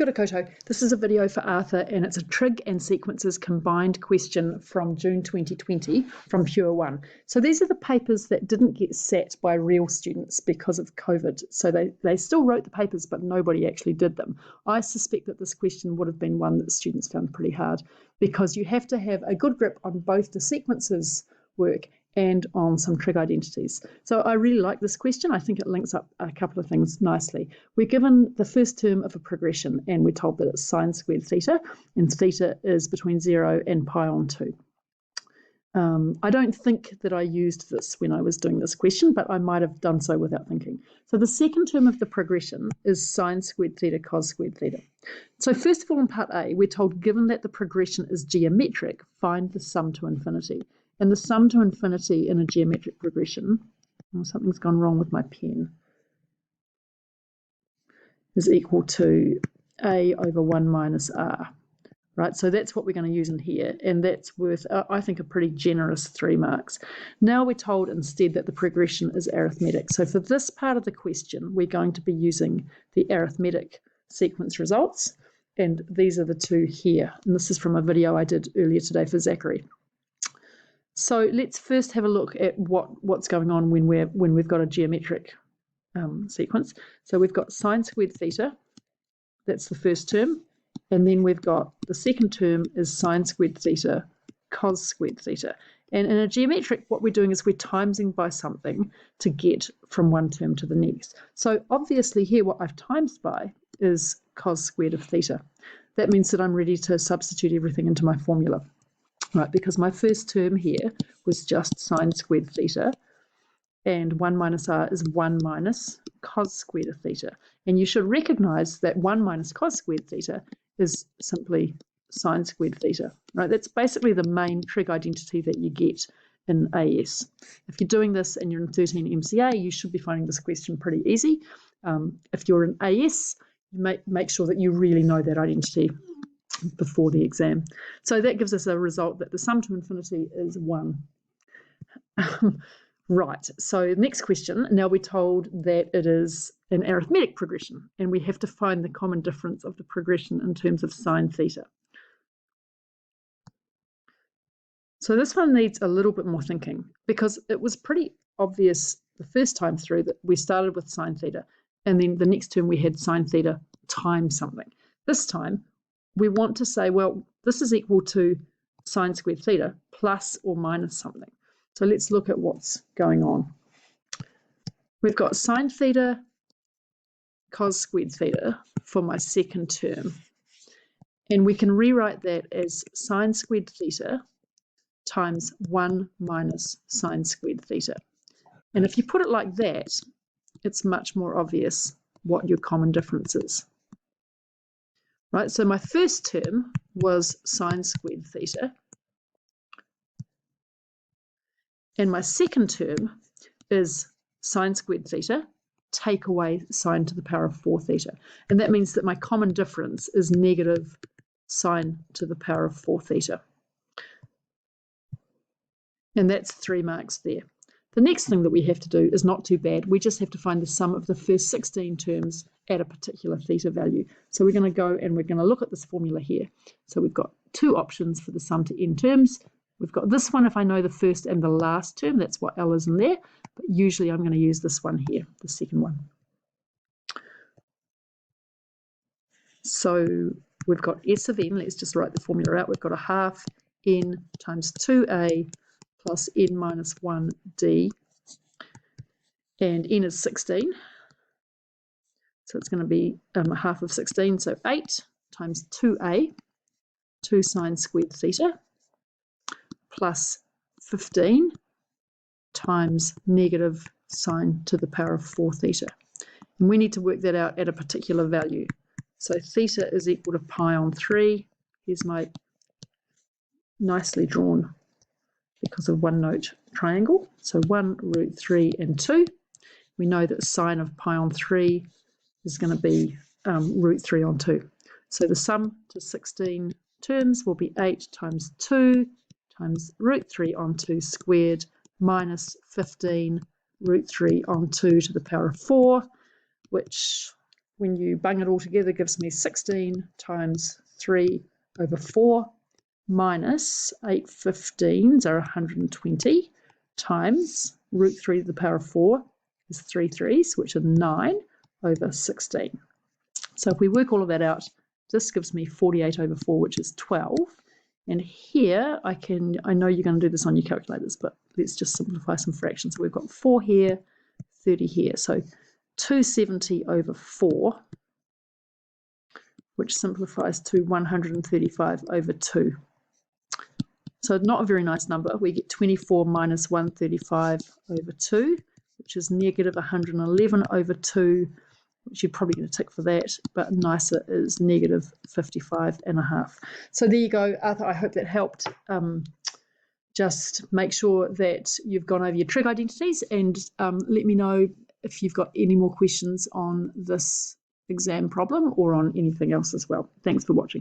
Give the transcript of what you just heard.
Kia ora koutou. This is a video for Arthur and it's a trig and sequences combined question from June 2020 from Pure 1. So these are the papers that didn't get sat by real students because of COVID. So they still wrote the papers but nobody actually did them. I suspect that this question would have been one that students found pretty hard because you have to have a good grip on both the sequences work and on some trig identities. So I really like this question. I think it links up a couple of things nicely. We're given the first term of a progression and we're told that it's sine squared theta, and theta is between 0 and pi on 2. I don't think that I used this when I was doing this question, but I might have done so without thinking. So the second term of the progression is sine squared theta cos squared theta. So first of all, in part A, we're told given that the progression is geometric, find the sum to infinity. And the sum to infinity in a geometric progression, something's gone wrong with my pen, is equal to a over 1 minus r. Right, so that's what we're going to use in here, and that's worth, I think, a pretty generous 3 marks. Now we're told instead that the progression is arithmetic. So for this part of the question, we're going to be using the arithmetic sequence results, and these are the two here. And this is from a video I did earlier today for Zachary. So let's first have a look at what's going on when we've got a geometric sequence. So we've got sine squared theta, that's the first term, and then we've got the second term is sine squared theta cos squared theta. And in a geometric, what we're doing is we're timesing by something to get from one term to the next. So obviously here what I've times by is cos squared of theta. That means that I'm ready to substitute everything into my formula. Right, because my first term here was just sine squared theta, and 1 minus r is 1 minus cos squared of theta. And you should recognise that 1 minus cos squared theta is simply sine squared theta. Right, that's basically the main trig identity that you get in AS. If you're doing this and you're in 13 MCA, you should be finding this question pretty easy. If you're in AS, make sure that you really know that identity before the exam. So that gives us a result that the sum to infinity is 1. Right, so next question. Now we're told that it is an arithmetic progression and we have to find the common difference of the progression in terms of sine theta. So this one needs a little bit more thinking because it was pretty obvious the first time through that we started with sine theta and then the next term we had sine theta times something. This time we want to say, well, this is equal to sine squared theta plus or minus something. So let's look at what's going on. We've got sine theta cos squared theta for my second term. And we can rewrite that as sine squared theta times 1 minus sine squared theta. And if you put it like that, it's much more obvious what your common difference is. Right, so my first term was sine squared theta, and my second term is sine squared theta, take away sine to the power of 4 theta. And that means that my common difference is negative sine to the power of 4 theta. And that's 3 marks there. The next thing that we have to do is not too bad. We just have to find the sum of the first 16 terms at a particular theta value. So we're going to go and we're going to look at this formula here. So we've got 2 options for the sum to n terms. We've got this one if I know the first and the last term, that's what L is in there. But usually I'm going to use this one here, the second one. So we've got S of n, let's just write the formula out. We've got a half n times 2a plus n minus 1d, and n is 16, so it's going to be a half of 16, so 8 times 2a, 2 sine squared theta, plus 15 times negative sine to the power of 4 theta. And we need to work that out at a particular value. So theta is equal to pi on 3. Here's my nicely drawn because of one note triangle. So 1 root 3 and 2. We know that sine of pi on 3 is going to be root 3 on 2. So the sum to 16 terms will be 8 times 2 times root 3 on 2 squared minus 15 root 3 on 2 to the power of 4, which when you bung it all together, gives me 16 times 3 over 4 minus 8 15s are 120 times root 3 to the power of 4 is 3 3s, which are 9 over 16. So if we work all of that out, this gives me 48 over 4, which is 12. And here I know you're going to do this on your calculators, but let's just simplify some fractions. So we've got 4 here, 30 here. So 270 over 4, which simplifies to 135 over 2. So not a very nice number. We get 24 minus 135 over 2, which is negative 111 over 2, which you're probably going to tick for that, but nicer is negative 55.5. So there you go, Arthur. I hope that helped. Just make sure that you've gone over your trig identities, and let me know if you've got any more questions on this exam problem or on anything else as well. Thanks for watching.